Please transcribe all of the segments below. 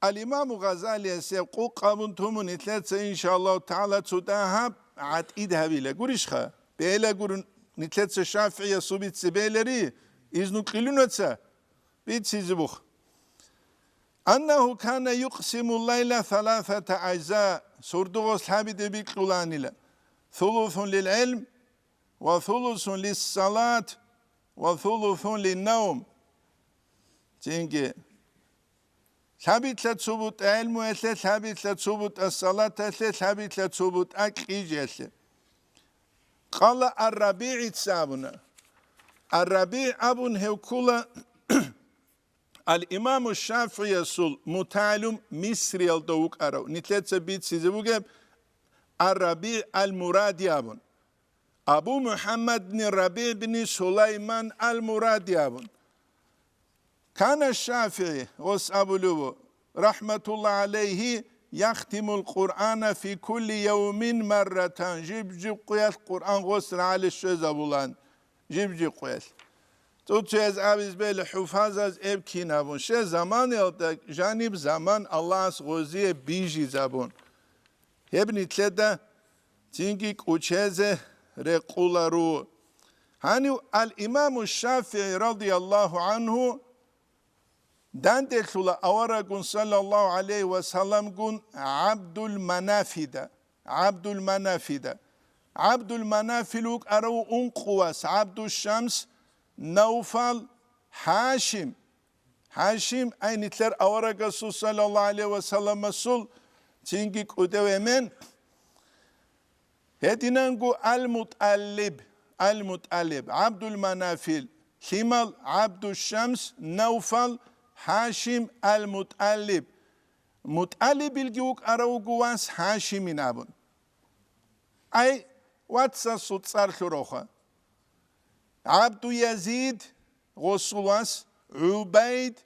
الإمام غزالي يقول قابنتم نتلت إن شاء الله تعالى تداهب عتيدها بيلا قريشخا بيلا قرن نتلت الشافعية صبيت سبيلري إذن قلنوتسا بيت سيزبوخ أنه كان يقسم الليل 3 أجزاء سردوغ صحابي دبيك قلانيلا ثلث للعلم وثلث للصلاة وثلث للنوم تينكي ثابت لتثبت علم وثلاث ثابت لتثبت الصلاة ثلاث ثابت لتثبت أكيد قال الربيع تسابنا الربيع أبن هوكولا الإمام الشافعي يسول متعلم مصري الدوك أرو نتلت بيت سيزبوغب الربيع المرادي أبن أبو محمد بن الربيع بن سليمان المرادي أبن كان الشافعي غس أبو لبو رحمة الله عليه يختم القرآن في كل يوم مرة جيب قياس القرآن غسر على الشيز أبولان جيب قياس توتو از أبيز بيل حفاظ از اب کی نبون شه زمان يلتا جانب زمان الله از غوزي بيجي زبون هبني تلدا تينكي كوچيز رقولارو هاني الإمام الشافعي رضي الله عنه داندخل أورغون صلى الله عليه وسلم قن عبد المنافدة عبد المنافدة عبد المنافلوك أرو أنقواس عبد الشمس نوفل هاشم هاشم أينتلر أورغسو صلى الله عليه وسلم مسول تنجيك أدوامن هدينانقو المتقلب عبد المنافل حمل عبد الشمس نوفل هاشم المتقلب متقلب الجوك أروغواس هاشم نابن أي واتسا سوتسار شروخا عبد يزيد غسواس عبيد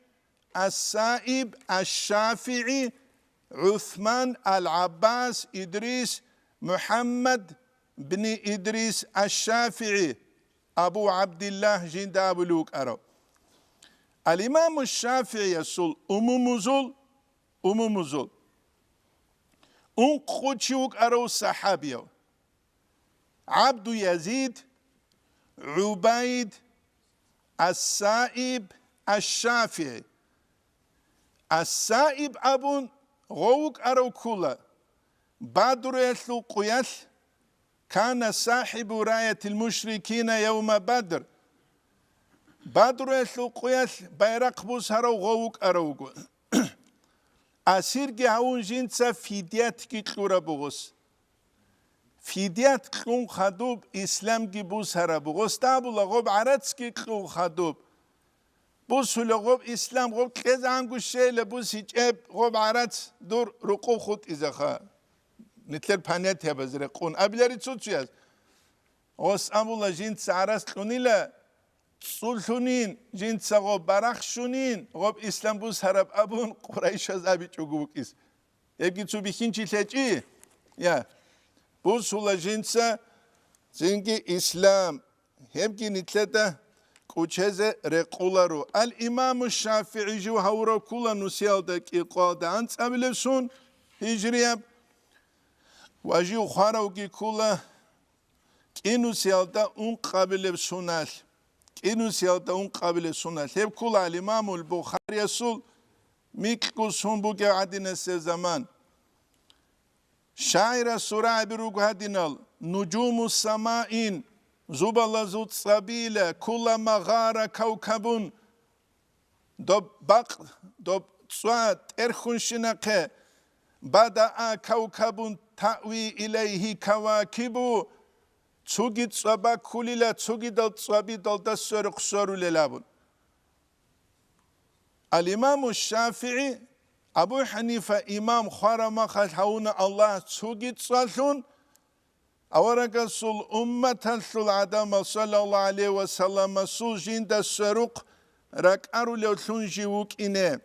السائب الشافعي عثمان العباس إدريس محمد بن إدريس الشافعي أبو عبد الله جند أبو لوك أرو الإمام الشافعي يسول أمومزول أنقوشيوك أرو صحابيو عبد يزيد عبيد السائب الشافعي السائب أبون غوك أرو كولا بدر يسلو قياس كان صاحب راية المشركين يوم بدر بدر يسلو قياس بيرق بوس هرو غوك أروغو أسير هون جنسا فيديات كي تلورا بغوس فيديات كلون خدوب إسلام كي بوس هرا بغوس تابو لغوب عراتس كي كلون خدوب بوس لغوب إسلام غوب كيز عنقو شيء لبوس هيجاب غوب عراتس دور رقو خود إزاخا نتلر بانيات هبازر قون أبلاري تسوتشياز غوس أبولا جنس عراس كلونيلا سلطنين جنس غوب برخشونين غوب إسلام بوس هرب أبون قريش از أبي چوغوك إس يبقى تو بخين چي تلجي يا بوس هلا جنس زنگي إسلام يبقى نتلتا كوچهز رقولارو الإمام الشافعي جو هورو كولا نسيال دك إقادة أنت أبلسون هجريب واجيو خارو كي كولا كينو سيالتا اون قابل بسونال كينو سيالتا اون قابل سونال هب كولا الإمام البخاري يسول ميكو سنبوك عدنا الزمان شاعر سورة بروك هدينال نجوم السماء زبالة زوت سبيلة كلما غار كوكب دب صوات ارخون شنقه بدأ كوكب تأوي إليه كواكب تسوغي صبا كليلا تسوغي دل صبي دل دسرق سورو للابون الإمام الشافعي أبو حنيفة إمام خارما خلحون الله تسوغي تصالحون أورق سل أمة سل عدم صلى الله عليه وسلم سل جند السرق رك أرو لو تنجيوك إنه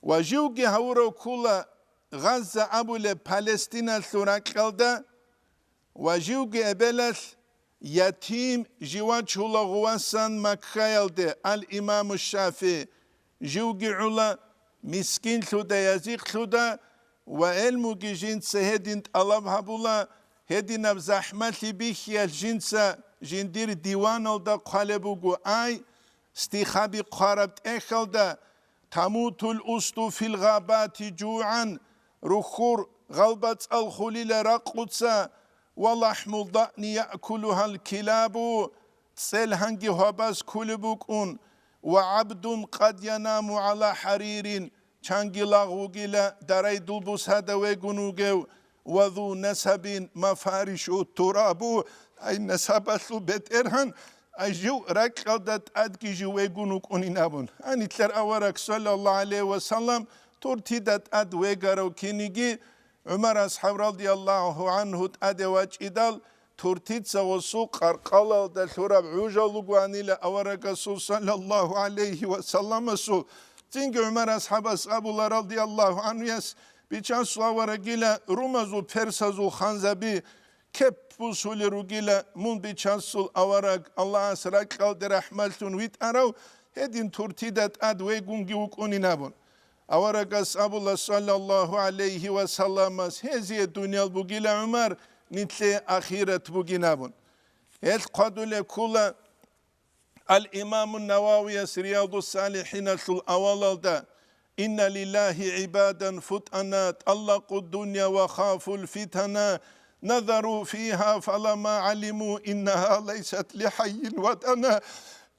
وجيوكي هورو كولا غزة أبو لبالستين سلوراك قلدا وجيوكي أبلس يتيم جواج هلا غوانسان مكخيل ده الإمام الشافعي جيوكي علا مسكين لودا يزيق لودا وعلمو جي جنس هدين طلب هبولا هدين بزحمة بيخيا الجنس جندير ديوان الدا قالبوغو اي استخابي قاربت اخل دا تموت الأسد في الغابات جوعا رخور غلبت الخليل رقصا ولحم الضأن يأكلها الكلاب تسل هنجي هباس كلبوكون وعبد قد ينام على حرير چانجي لاغوغيلا داري دلبوس هذا ويغنوغيو وذو نسب مفارش التراب اي نسبسو بترهن اجو ركلدت ادكي جو ويغنوك انينابون اني تلر اورك صلى الله عليه وسلم تورتيدت اد ويغارو كينيجي عمر اصحاب رضي الله عنه ادواج ادال تورتيت سوسو قرقال دلوراب عوجلوغواني لاورك صلى الله عليه وسلم سو تينج عمر اصحاب الله رضي الله عنه يس بيچان سوارگيلا رومازو پرسازو خانزبي كيب بوسولي روغيلا مون بيچانسول اورق الله اسرق قد رحمتون ويت ارو هدين تورتيدت اد ويغونغي وكونينابون اورق اصحاب الله صلى الله عليه وسلم هذه الدنيا بوغيلا عمر نتلي اخيرت بوغينابون هل قدول كولا الامام النووي رياض الصالحين الاول ده إن لله عبادا فتنا طلقوا الدنيا وخافوا الفتنة نظروا فيها فلما علموا إنها ليست لحي وطنا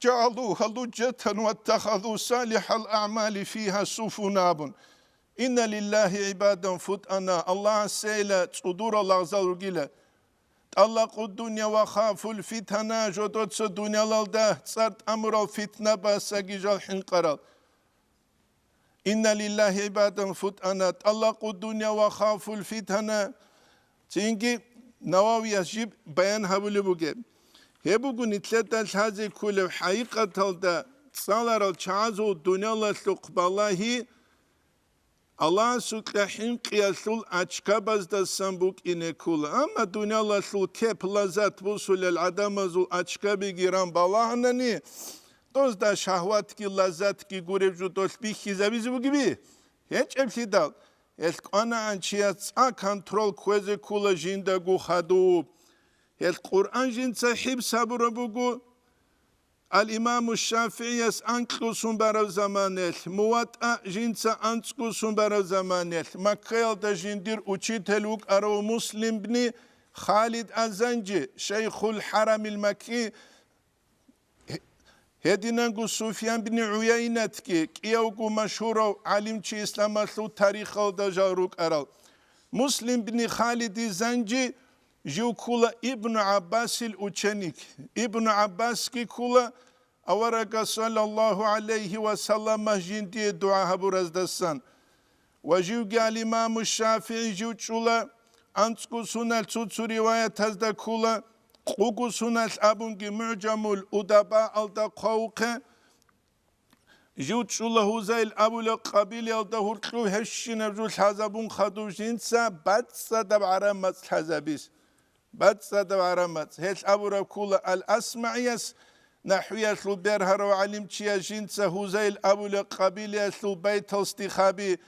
جعلوها لجة واتخذوا صالح الأعمال فيها سفنا إن لله عبادا فتنا الله سيلا صدور الله زوجلا طلقوا الدنيا وخافوا الفتنة جدوت الدنيا للده صارت أمر الفتنة بس جل حنقرال إن لله عبادا فتنا طلقوا الدنيا وخافوا الفتنة تيجي نواوي يجيب بيان هبولي بوجي هبوغو نتلتاش هذه كل حقيقة تلدا صالر الشعازو الدنيا لسلقبالله الله سكلحين قياسول أشكابز دا سنبوك إنه كل أما دنيا لسل كيب لذات بوصول العدامزو أشكابي جيران بالله نني دوز دا شهوات کی لذت کی گورب جو دوست بی خیزابیزی بو gibi hiç hepsi dal el ana ançiyat a kontrol kweze kula jinda gu khadu el Kur'an jin sahib sabr bugu al imam Şafii as anklusun bar zamanel muwatta jinsa antskusun bar zamanel Makka'da da jindir uçiteluk aro muslim bni Khalid Azanci Şeyhul Haramil Makki هدينانگو سفيان بن عيينة كي كيوغو مشهور عالم چي اسلام اسلو تاريخ دا جاروك ارال مسلم بن خالد زنجي جو كولا ابن عباس الوچنيك ابن عباس كي كولا اورق صلى الله عليه وسلم جندي دعاء برز دستان وجو قال امام الشافعي جو چولا انسكو سنال تسو رواية تزدا كولا قوغو سنال ابونغي معجم الادباء الدا قوقه جوت شولا هوزايل ابو القبيل الدا هرقو هشين رجل حزبون خدو جنسا باتسا دبعرمت حزبيس باتسا دبعرمت هش ابو ركولا الاسمعيس نحوية البرهر وعلم تشيا جنسا هوزايل ابو القبيل يسلو بيت استخابي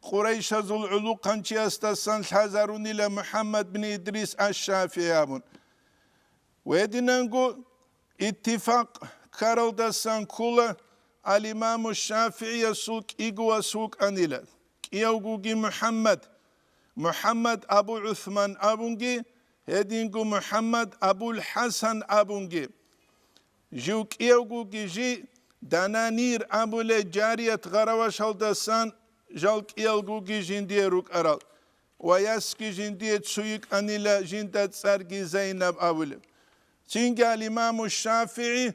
قريش ذو العلوق انشي استسان الحزرون الى محمد بن ادريس الشافعي ويدنانغو اتفاق كارل دسان كولا الإمام الشافعي يسوق إيغو وسوق أنيلا كيوغوغي محمد أبو عثمان أبونغي هدينغو محمد أبو الحسن أبونغي جو كيوغوغي جي دانانير أبو لجارية غرواش دسان جال كيوغوغي جندي روك أرال ويسكي جندي تسويق أنيلا جندت سارغي زينب أبولي تينجا الإمام الشافعي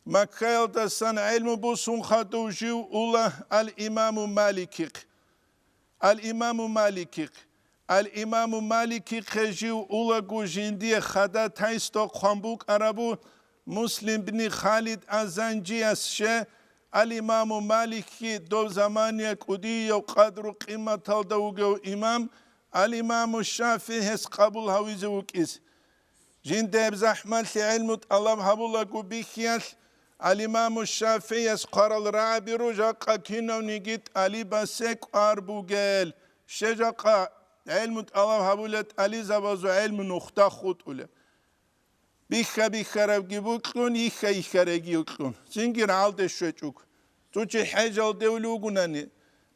مكايل دسان علم بوسون خدو جو أولا الإمام مالكي خجيو أولا جو جندي خدا تايستو خنبوك عربو مسلم بن خالد أزنجي أسشي الإمام مالكي دو زمانيك ودي يو قدر قيمة تلدوغو إمام الإمام الشافعي هس قبول هاويزوك إس جندب زحمة علمت الله هبولا قبيخيال الإمام الشافعي قرل رابي رجاقا كينو نيجيت علي بسك أربوغيل شجاقا علم الله هبولت علي زبازو علم نختا خود أوله بيخا رب جيبوكلون يخا رجيوكلون زنجر عالد شوچوك توچي حاجة دولوغوناني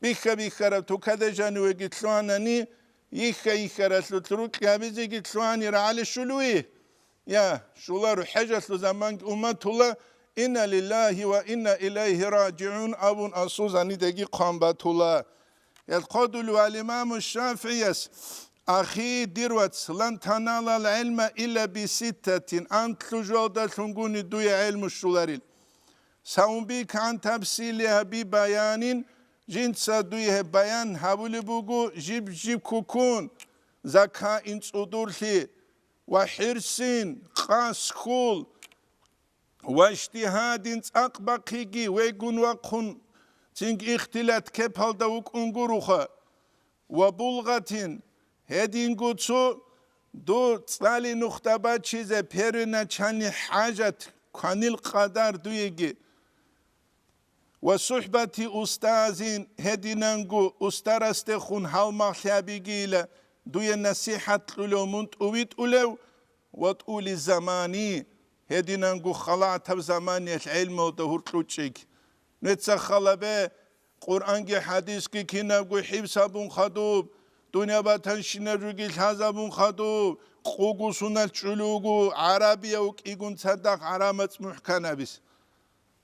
بيخا رب تو كده جانو جيتلواناني يخا رسلو تروك يابيزي جيتلواني رعالي شلوي يا شولارو حاجة زمان أمت الله إنا لله وإنا إليه راجعون أبون أصوزاني دقي قنبات الله يقول الإمام الشافعي أخي ديروت لن تنال العلم إلا بستة أنت لجودة تنقوني دوي علم الشولاريل سأنبيك عن تفصيلها ببيان جنسا دوي بيان هبولي بوغو جيب كوكون زكاة انت أدورتي وحرسين قاس خول واجتهاد أقبقيجي ويقون وقون تنك اختلاط كبال دوك انقروخا وبلغة هدين قدسو دو تالي نختبات چيزة پيرنا چاني حاجت كان القدر دويجي وصحبة أستاذين هدينانقو أسترستخون هالمخلابيجيلا دوية نصيحة لولو منت أويت أولو وتقول الزماني هدينانقو خلاعة زماني العلم ودهور تلوچيك نتسخلا به قرآن کی حدیث کی کیناب گوی حفظابون خدوب دنیا باتن شینر روگی حزابون خدوب خوگو سونال چلوگو عربی او ایگون صدق عرامت محکنه بیس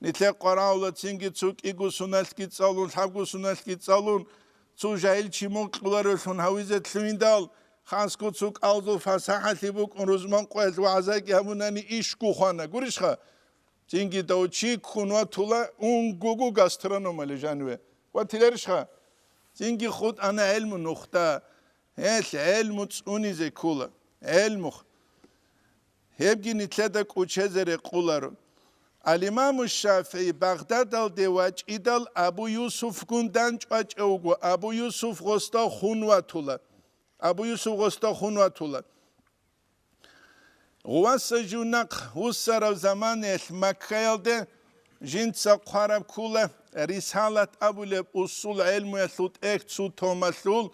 نتله قراولت سینگی چوک ایگو سونال کی چالون حبگو سونال کی چالون چو جایل چیمون قبلارشون هاویزت لویندال خانسکو چوک آلدو فساحتی بوک اون روزمان قویل وعزای که همونانی ایشکو خانه گوریش خواه Çünkü davçi kunva tula gugu gastronomalı canve. Vatilerişha. Çünkü khud ana ilmu nokta. Hel ilmu tsuni zekula. Ilmu. Hebgi nitledak uçezere kular. Al-İmam Şafii Bağdad al devaç idal Abu Yusuf gundan çaç evgu. Abu Yusuf gosta khunva tula. Abu Yusuf gosta khunva tula. واسجونق وسر زمان المكيالده جنسا قرب كولا رسالة أبو لب أصول علم يثوت إكتسو تومسول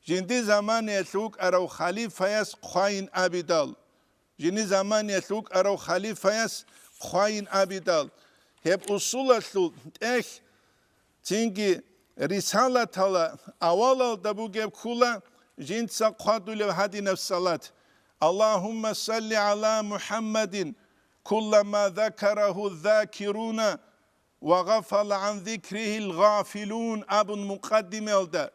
جندي زمان يثوك أرو خليفة يس قاين أبيدال جندي زمان يثوك أرو خليفة يس قاين أبيدال هب أصول أثول إك تنجي رسالة تلا أول دبو جب كولا جنسا قادو لب هدي نفس صلاة اللهم صل على محمد كلما ذكره الذاكرون وغفل عن ذكره الغافلون أبو مقدم الدا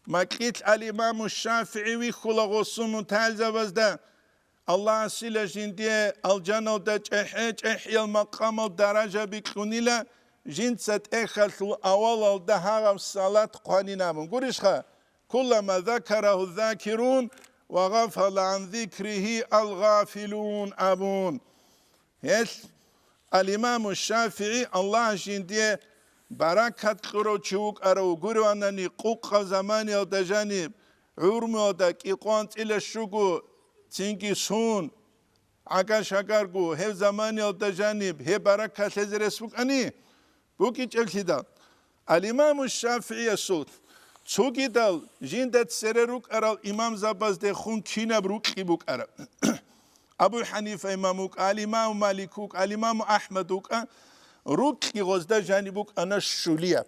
مكيت الإمام الشافعي وخلا غصون متعزة وزدا الله سيلا جندي الجنة دا جحي المقام الدرجة بكونيلا جنسة إخلص أول الدهار الصلاة قانينا قريشها كلما ذكره الذاكرون وغفل عن ذكره الغافلون أبون هل الإمام الشافعي الله جندي بركة قروچوك أرو قروانني قوق زماني الدجانب عرمو دك إقوانت إلى الشوكو تنكي سون عقاش عقارقو هل زماني الدجانب هي بركة لزرسوك أني بوكي جلسي الإمام الشافعي السلط Çogidal jindet sereruk aral İmam Zabazde khun kinabruk kibuk ara. Abu Hanife imamuk, al-İmam Malikuk, al-İmam Ahmeduk ruk ki gozda janibuk ana şuliyab.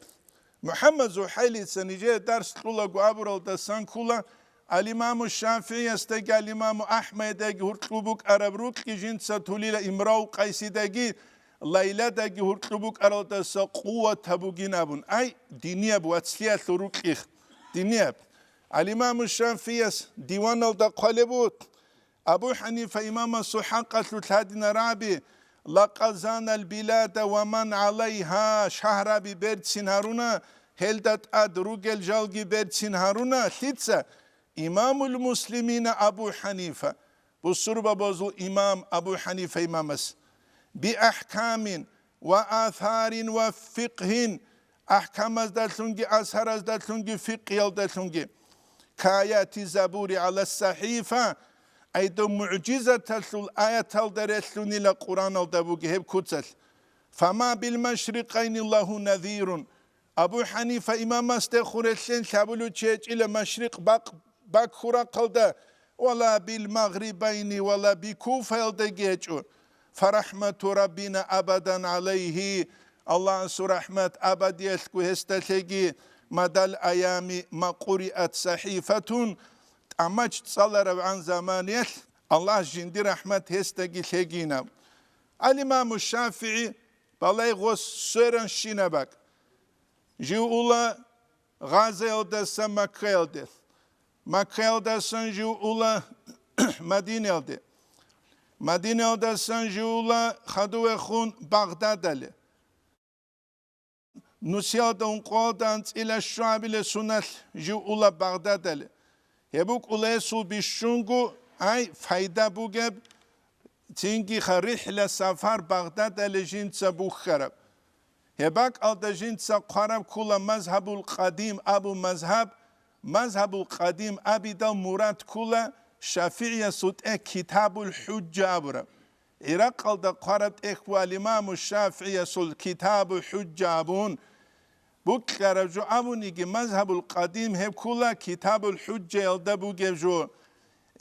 Muhammed Zuhayli senice ders kula guabral da san kula al-İmam Şafii yastegi al-İmam Ahmed'e hurtlubuk arab ruk ki jinsa tulila imrav qaysidagi Layla da hurtlubuk aral da sa quwwat habuginabun. Ay diniyab watsliya thuruk ikh. dinleyip Al-İmam Şafii divan alda qalebut Abu Hanife İmam Suhaqatlu Tadina Rabi laqazan al-bilad ve man alayha şahra bi bertsin haruna heldat adrugel jalgi bertsin haruna hitsa İmamul Muslimin Abu Hanife bu surba bozu İmam Abu Hanife İmamas bi ahkamin ve atharin ve fiqhin أحكام دلتونجي أزهر دلتونجي فقه دلتونجي كآيات زبور على الصحيفة أيضا معجزة تلتول آية تلدرتلوني لقرآن الدبوغي هب كتل فما بالمشرقين الله نذير أبو حنيفة إمام استخورتين شابلو تشيج إلى مشرق باكورا قلدا ولا بالمغربين ولا بكوفة الدجيج فرحمة ربنا أبدا عليه الله رحمة أبد يسكو هستشيجي مدى الأيام ما قرئت صحيفة أمج تصلر عن زمان الله جندي رحمة هستجي شيجينا الإمام الشافعي بالای غوس سرن شینبک جولا غازل دست مکهل ده مکهل دستن جولا مدینه ده مدینه دستن جولا خدوه خون بغداد له نسیاد اون قادانت ایل شعبیل سنت جولا بغداد له هبوک اولسو بیشونگو ای فایده بوگب تینگی رحلة سفر بغداد لجنس بخرب هباك على جنس قرب كل مذهب القديم أبو مذهب القديم أبدا مراد كل شافعية سوت كتاب الحجة أبرب عراق على قرب إخوة الإمام الشافعية سوت كتاب الحجة أبون بكرة جو أبوني مذهب القديم هب كل كتاب الحجة يلدبو جو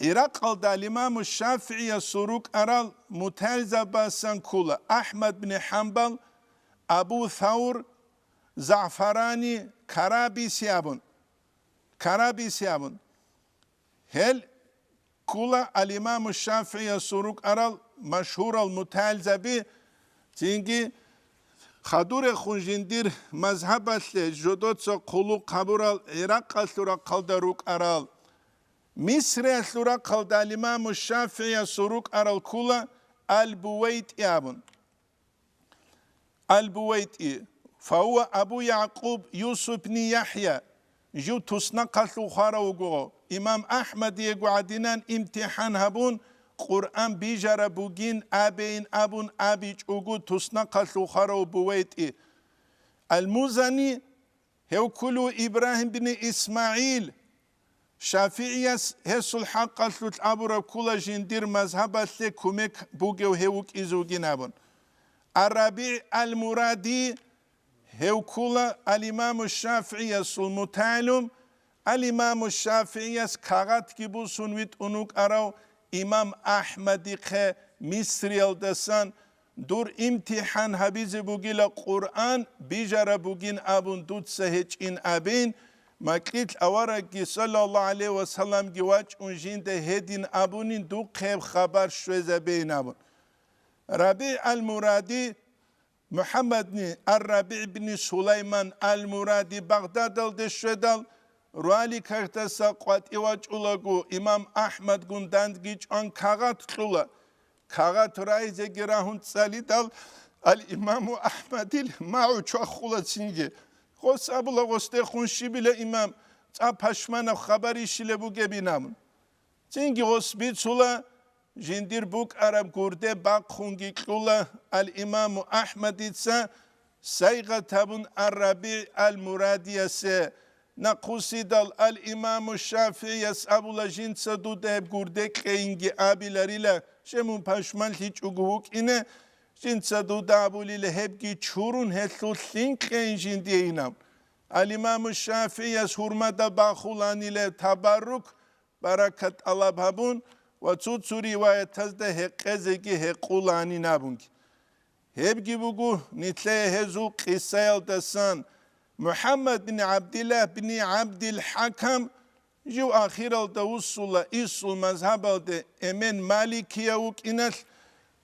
عراق على الإمام الشافعي سروق أرال متلزة باسن كولا أحمد بن حنبل أبو ثور زعفراني كرابي سيابون هل كولا الإمام الشافعي سروق أرال مشهور المتلزة بي تينجي خدور خنجندير مذهب جدوت قلو قبورال عراق أسلورا قلدروك أرال مصر أسلورا قلد الإمام الشافعي سروق أرال كولا البويت يابون البويت فهو أبو يعقوب يوسف بن يحيى جو تسنق سخارا وقو إمام أحمد يقو عدنان امتحان هبون قرآن بيجار بوغين أبين أبون أبيج وقو تسنق سخارا وبويت المزني هو كلو إبراهيم بن إسماعيل شافعيس هسو الحق أسلوت أبورا كولا جندير مذهب أسلي كوميك بوغيو هيوك إزوغين أبون الربيع المرادي هو كولا الإمام الشافعي المتعلم الإمام الشافعي كاغات كيبو سنويت أنوك أراو إمام أحمد خي مصري الدسان دور امتحان حبيز بوغيلا قرآن بيجار بوغين أبون دود سهج إن أبين ماكيت أورا صلى الله عليه وسلم جواج أنجين ده هدين أبونين دو خيب خبر شوزة بين أبون ربيع المرادي محمد بن الربيع بن سليمان المرادي بغداد الدشدال روالي كارتسا قوات إواج أولاغو إمام أحمد قنداند جيج أن كاغات خلا كاغات رايزة جراهون تساليدال الإمام أحمد معو چوا خلا سنجي خوص أبولا غسته خونشي بلا إمام تا پشمانا خبري شلبو گبينامون سنجي غس بيت سولا جندير بوك عرب قرده باق خونگي كولا الإمام أحمد إتسا سيغة تابون الربيع المرادية سي نقوسي دال الإمام الشافعي أبولا جنسا دو دهب قرده كينجي آبيلاريلا شمون پشمان هيچ اگوهوك إنه جنسا دو دابولي لهبگي چورون هسلو سنك كين جندي إنام الإمام الشافعي هرمة باخولاني لتبرك بركة الله بابون و تو رواية تزده هقزگي هقولاني نابونك هبگي بگو نتلي هزو قصة الدسان محمد بن عبد الله بن عبد الحكم جو آخر الدوصل إيسو مذهب الد امن مالكية وك إنس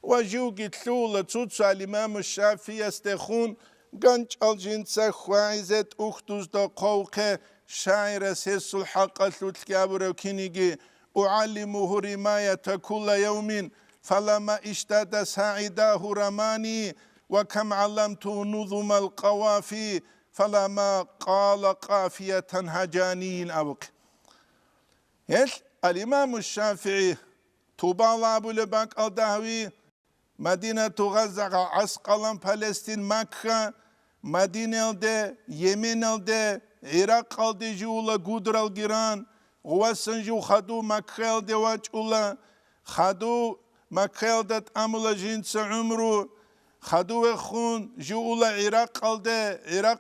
و جو گتلول توتو الإمام الشافعي استخون گنج الجنسة خوائزت اختوز دا قوقه شاعر سيسو الحق الثلث كينيجي أعلمه رماية كل يوم فلما اشتد سعيداه رماني وكم علمته نظم القوافي فلما قال قافية هجانين أبوك الإمام الشافعي توبالا أبو لباك الدهوي مدينة غزة عسقلان فلسطين مكة مدينة الده يمن الده عراق الده جولا قدر الجيران وسنجو خدو مكخيل دواج أولا خدو مكخيل دات أمولا جنس عمرو خدوه خون جولا عراق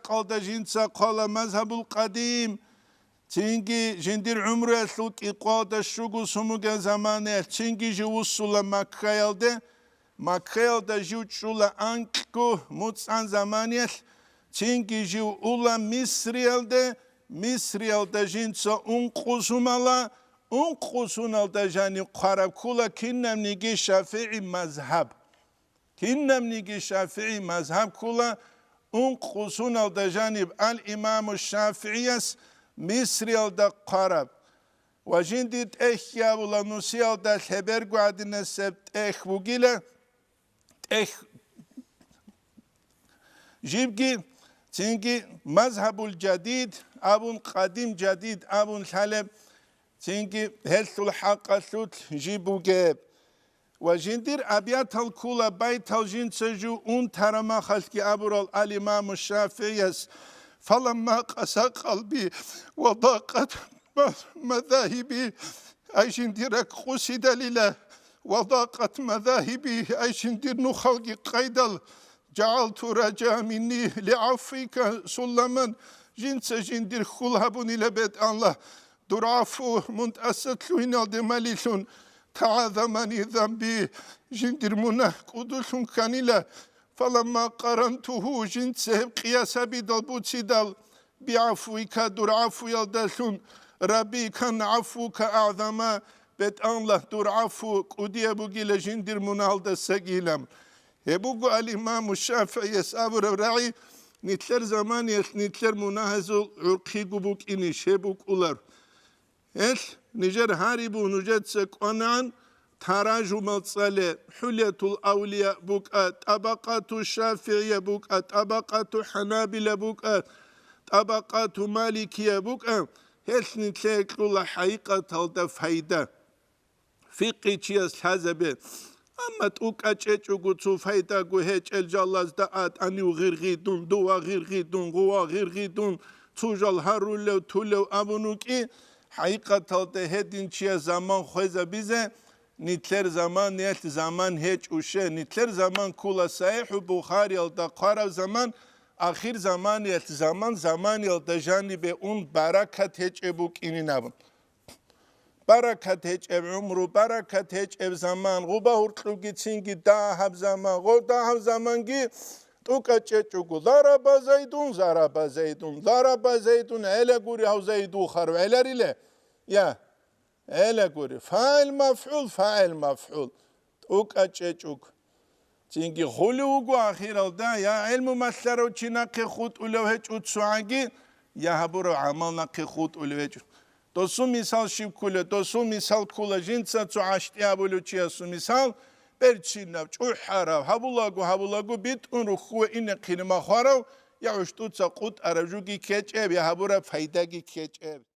قلده جنسا قال مذهب القديم تینگی جندیر عمره سلوت اقواده شگو سموگه زمانه تینگی جو سولا مکهالده جو چولا انکو متسان زمانیل تینگی جو اولا مصریالده جنسا قسمالا قسونالده جانی قرب کولا کنم نیگی شافعی مذهب کولا قسونالده جانب الامام الشافعی است مصریالده قرب و جندید احیا ولا نوسیالده خبر قادنه سبت بوگیله جيبكي تينكي مذهب الجديد أبون قديم جديد أبون حلب تينكي هلت الحق ثوت جيبو جاب وجندير أبيات الكولا بيت الجن سجو ترما خلقي أبرال الإمام الشافعي فلما قسى قلبي وضاقت مذاهبي أي جنديرك قصد لله وضاقت مذاهبي أي جندير نخلقي قيدل جعلت رجاء مني لعفوك سلما جنس جندير خلهبني لبيت الله درعفو منتأسد لين الدماليلون تعاذمني ذنبي جندير منه قدوشون كانيلا فلما قرنته جنس قياس بدل بوتسيدل بعفوك درعفو يلدلون ربي كان عفوك أعظم بيت الله درعفو قدية بقيل جندير منال دسقيلم هبوغو الإمام الشافعي يسابر رعي نتلر زمان نتلر مناهزو عرقي قبوك إنيش هبوك أولار نجر هاربو نجد سكونان تراجم الصلاة حلية الأولياء بوك طبقات الشافعية بوك طبقات حنابلة بوك طبقات مالكية بوك نتلك الله حقيقة تلد فايدة فقه چيز حزبه اما توك اچچوگو تو فايدة گو هيچ الجالز دعات انيو غيرغيدون دوا غيرغيدون غوا غيرغيدون توجال هرولو تولو ابونوكي حقيقة تلد هدين چيز زمان خوزه بيزه نتلر زمان نيت زمان هيچ اوشه نتلر زمان كولا صحيح بخاري يلدا قارب زمان آخر زمان يلت زمان يلدا جانب اون بركت هيچ ابوك اني نبون بركت هيچ اب عمرو بركت هيچ اب زمان غوبا هرقلوگي تينگي داهب زمان غو داهب زمانگي توكا چچوگو ضرب زيدون اله گوري هاو زيدو خرو الاريله يا اله گوري فاعل مفعول توكا چچوگ تينگي خلوگو اخير الدا يا علم مسلرو چيناقي خود اولو هيچ اتسوانگي يا هبرو عمل نقي خود اولو هيچ Досу мисал шивкуле, досу мисал кула жинца цу аштиабулу чиасу мисал берчинав чухарав хабулагу бит унру хуе ине кинема харав я уштуца қут аражуги кечеб я хабура файдаги кечеб